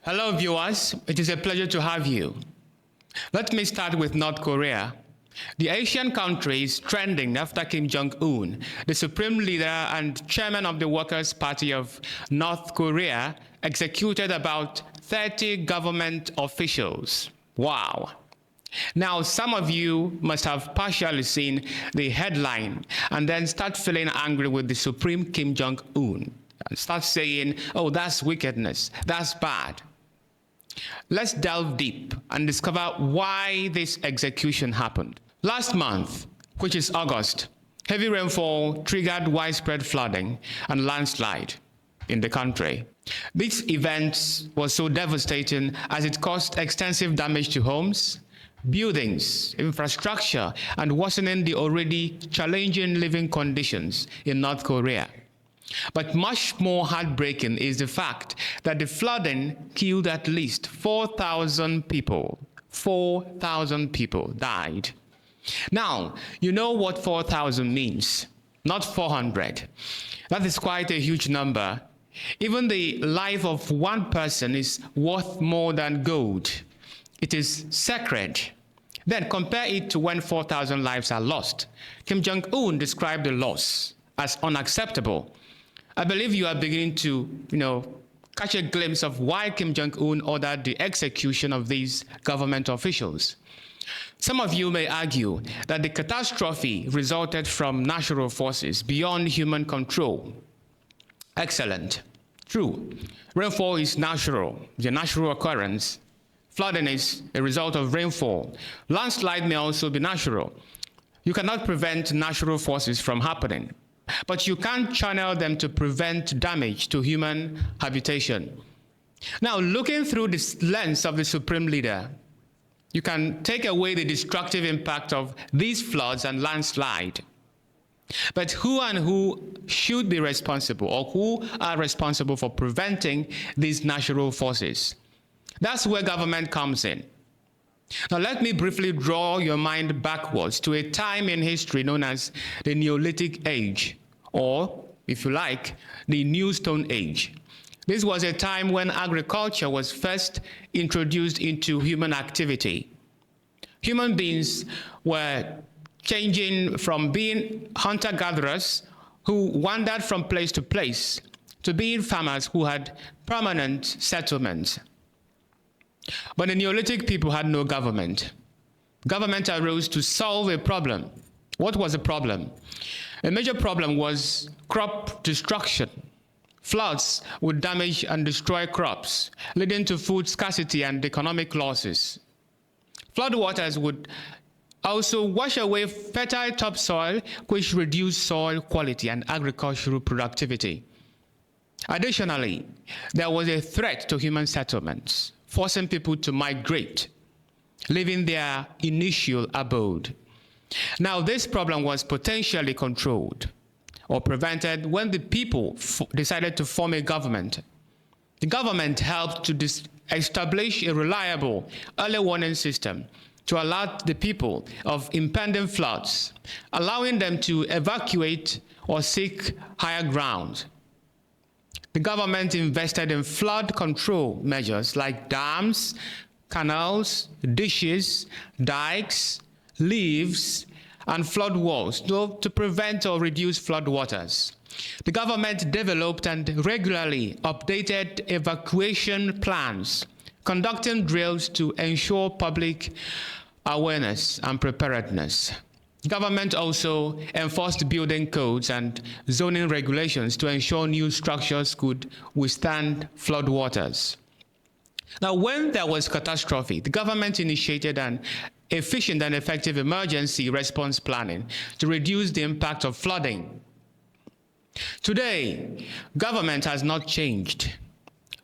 Hello, viewers. It is a pleasure to have you. Let me start with North Korea. The Asian country is trending after Kim Jong-un, the supreme leader and chairman of the Workers' Party of North Korea, executed about 30 government officials. Wow. Now, some of you must have partially seen the headline and then start feeling angry with the supreme Kim Jong-un and start saying, oh, that's wickedness, that's bad. Let's delve deep and discover why this execution happened. Last month, which is August, heavy rainfall triggered widespread flooding and landslide in the country. This event was so devastating as it caused extensive damage to homes, buildings, infrastructure, and worsening the already challenging living conditions in North Korea. But much more heartbreaking is the fact that the flooding killed at least 4,000 people. 4,000 people died. Now, you know what 4,000 means, not 400. That is quite a huge number. Even the life of one person is worth more than gold. It is sacred. Then compare it to when 4,000 lives are lost. Kim Jong-un described the loss as unacceptable. I believe you are beginning to, catch a glimpse of why Kim Jong-un ordered the execution of these government officials. Some of you may argue that the catastrophe resulted from natural forces beyond human control. Excellent. True. Rainfall is natural, it's a natural occurrence. Flooding is a result of rainfall. Landslide may also be natural. You cannot prevent natural forces from happening, but you can channel them to prevent damage to human habitation. Now, looking through this lens of the supreme leader, you can take away the destructive impact of these floods and landslide. But who should be responsible, or who are responsible for preventing these natural forces? That's where government comes in. Now, let me briefly draw your mind backwards to a time in history known as the Neolithic Age, or, if you like, the New Stone Age. This was a time when agriculture was first introduced into human activity. Human beings were changing from being hunter-gatherers who wandered from place to place to being farmers who had permanent settlements. But the Neolithic people had no government. Government arose to solve a problem. What was the problem? A major problem was crop destruction. Floods would damage and destroy crops, leading to food scarcity and economic losses. Floodwaters would also wash away fertile topsoil, which reduced soil quality and agricultural productivity. Additionally, there was a threat to human settlements, forcing people to migrate, leaving their initial abode. Now, this problem was potentially controlled or prevented when the people decided to form a government. The government helped to establish a reliable early warning system to alert the people of impending floods, allowing them to evacuate or seek higher ground. The government invested in flood control measures like dams, canals, ditches, dikes, levees, and flood walls to prevent or reduce flood waters. The government developed and regularly updated evacuation plans, conducting drills to ensure public awareness and preparedness. Government also enforced building codes and zoning regulations to ensure new structures could withstand flood waters. Now, when there was catastrophe, the government initiated an efficient and effective emergency response planning to reduce the impact of flooding. Today, government has not changed.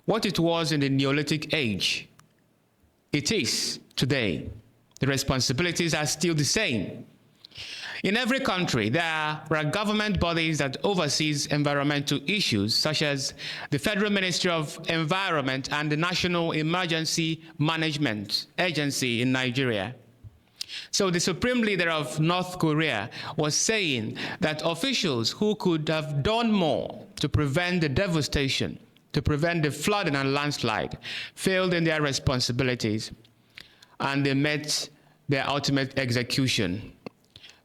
What it was in the Neolithic Age, it is today. The responsibilities are still the same. In every country, there are government bodies that oversees environmental issues, such as the Federal Ministry of Environment and the National Emergency Management Agency in Nigeria. So the supreme leader of North Korea was saying that officials who could have done more to prevent the devastation to prevent the flooding and landslide failed in their responsibilities, and they met their ultimate execution.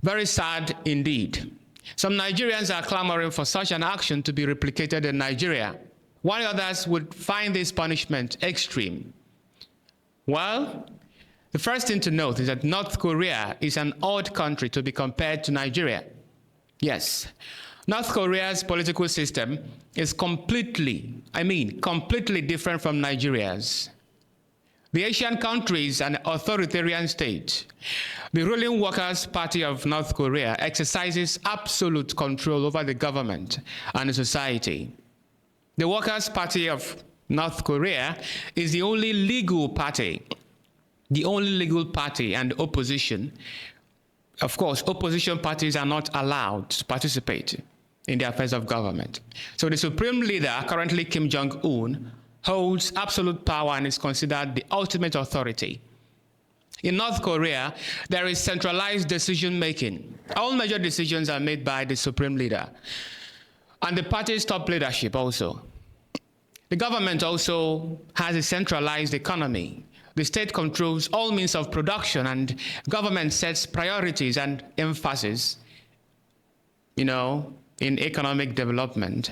Very sad indeed. Some Nigerians are clamoring for such an action to be replicated in Nigeria, while others would find this punishment extreme. Well, the first thing to note is that North Korea is an odd country to be compared to Nigeria. Yes, North Korea's political system is completely different from Nigeria's. The Asian country is an authoritarian state. The ruling Workers' Party of North Korea exercises absolute control over the government and the society. The Workers' Party of North Korea is the only legal party, and opposition. Of course, opposition parties are not allowed to participate in the affairs of government. So the supreme leader, currently Kim Jong-un, holds absolute power and is considered the ultimate authority. In North Korea, there is centralized decision-making. All major decisions are made by the supreme leader, and the party's top leadership also. The government also has a centralized economy. The state controls all means of production, and government sets priorities and emphasis, in economic development.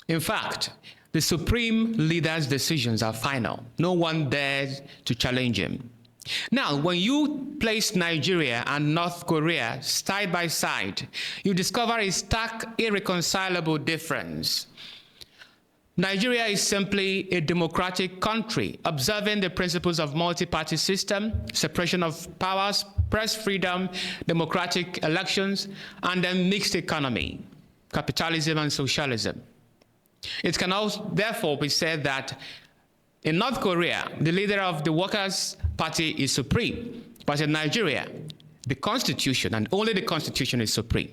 In fact, the supreme leader's decisions are final. No one dares to challenge him. Now, when you place Nigeria and North Korea side by side, you discover a stark, irreconcilable difference. Nigeria is simply a democratic country, observing the principles of multi-party system, separation of powers, press freedom, democratic elections, and then mixed economy, capitalism and socialism. It can also therefore be said that in North Korea, the leader of the Workers' Party is supreme, but in Nigeria, the Constitution, and only the Constitution, is supreme.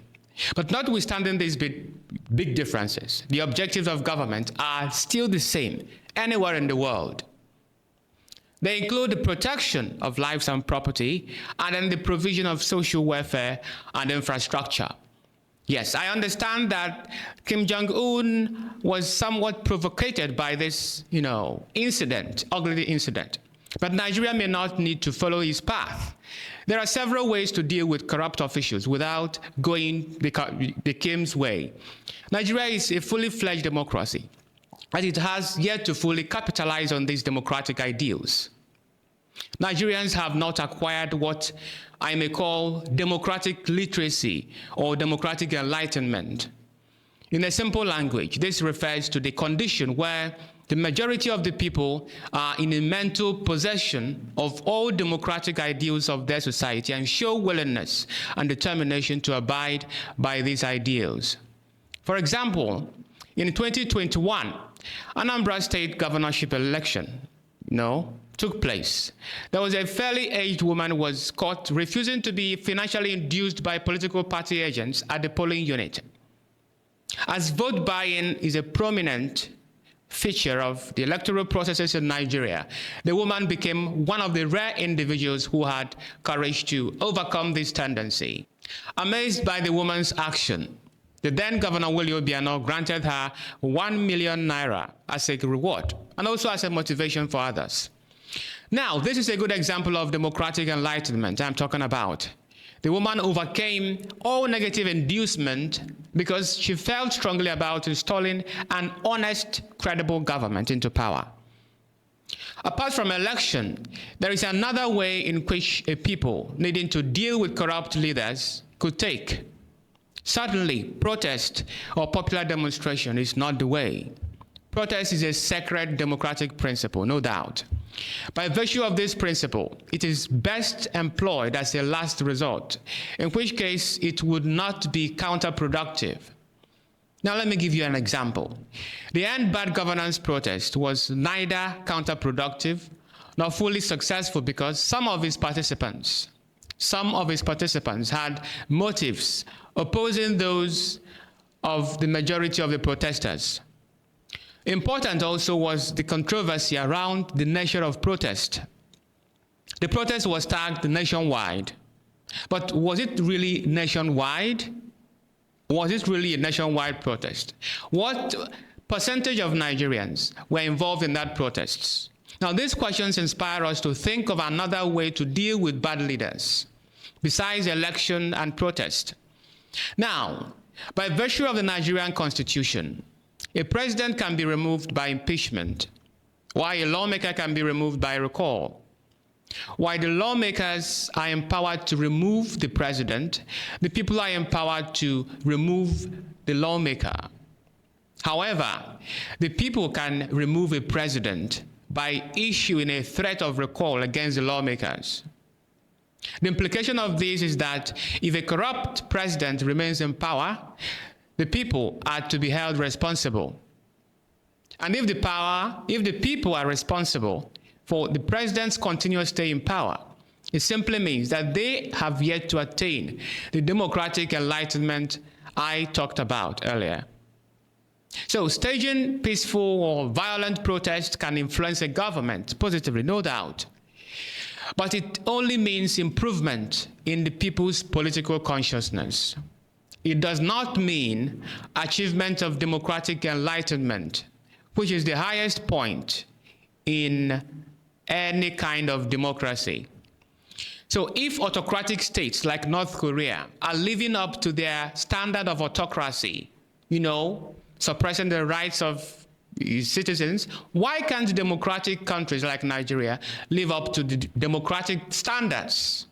But notwithstanding these big differences, the objectives of government are still the same anywhere in the world. They include the protection of lives and property, and then the provision of social welfare and infrastructure. Yes, I understand that Kim Jong-un was somewhat provocated by this, ugly incident. But Nigeria may not need to follow his path. There are several ways to deal with corrupt officials without going the Kim's way. Nigeria is a fully fledged democracy, and it has yet to fully capitalize on these democratic ideals. Nigerians have not acquired what I may call democratic literacy or democratic enlightenment. In a simple language, this refers to the condition where the majority of the people are in a mental possession of all democratic ideals of their society and show willingness and determination to abide by these ideals. For example, in 2021, Anambra State governorship election, took place. There was a fairly aged woman who was caught refusing to be financially induced by political party agents at the polling unit. As vote buying is a prominent feature of the electoral processes in Nigeria, the woman became one of the rare individuals who had courage to overcome this tendency. Amazed by the woman's action, the then Governor Willie Obiano granted her 1 million naira as a reward and also as a motivation for others. Now, this is a good example of democratic enlightenment I'm talking about. The woman overcame all negative inducement because she felt strongly about installing an honest, credible government into power. Apart from election, there is another way in which a people needing to deal with corrupt leaders could take. Certainly, protest or popular demonstration is not the way. Protest is a sacred democratic principle, no doubt. By virtue of this principle, it is best employed as a last resort, in which case it would not be counterproductive. Now let me give you an example. The End Bad Governance protest was neither counterproductive nor fully successful because some of its participants had motives opposing those of the majority of the protesters. Important also was the controversy around the nature of protest. The protest was tagged nationwide. But was it really nationwide? Was it really a nationwide protest? What percentage of Nigerians were involved in that protests? Now, these questions inspire us to think of another way to deal with bad leaders, besides election and protest. Now, by virtue of the Nigerian Constitution, a president can be removed by impeachment, while a lawmaker can be removed by recall. While the lawmakers are empowered to remove the president, the people are empowered to remove the lawmaker. However, the people can remove a president by issuing a threat of recall against the lawmakers. The implication of this is that if a corrupt president remains in power, the people are to be held responsible. And if the people are responsible for the president's continuous stay in power, it simply means that they have yet to attain the democratic enlightenment I talked about earlier. So staging peaceful or violent protest can influence a government positively, no doubt. But it only means improvement in the people's political consciousness. It does not mean achievement of democratic enlightenment, which is the highest point in any kind of democracy. So if autocratic states like North Korea are living up to their standard of autocracy, suppressing the rights of citizens, why can't democratic countries like Nigeria live up to the democratic standards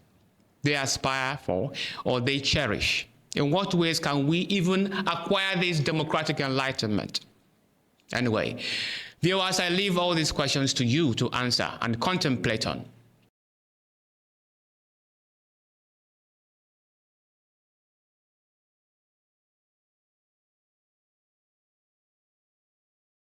they aspire for or they cherish? In what ways can we even acquire this democratic enlightenment? Anyway, viewers, I leave all these questions to you to answer and contemplate on.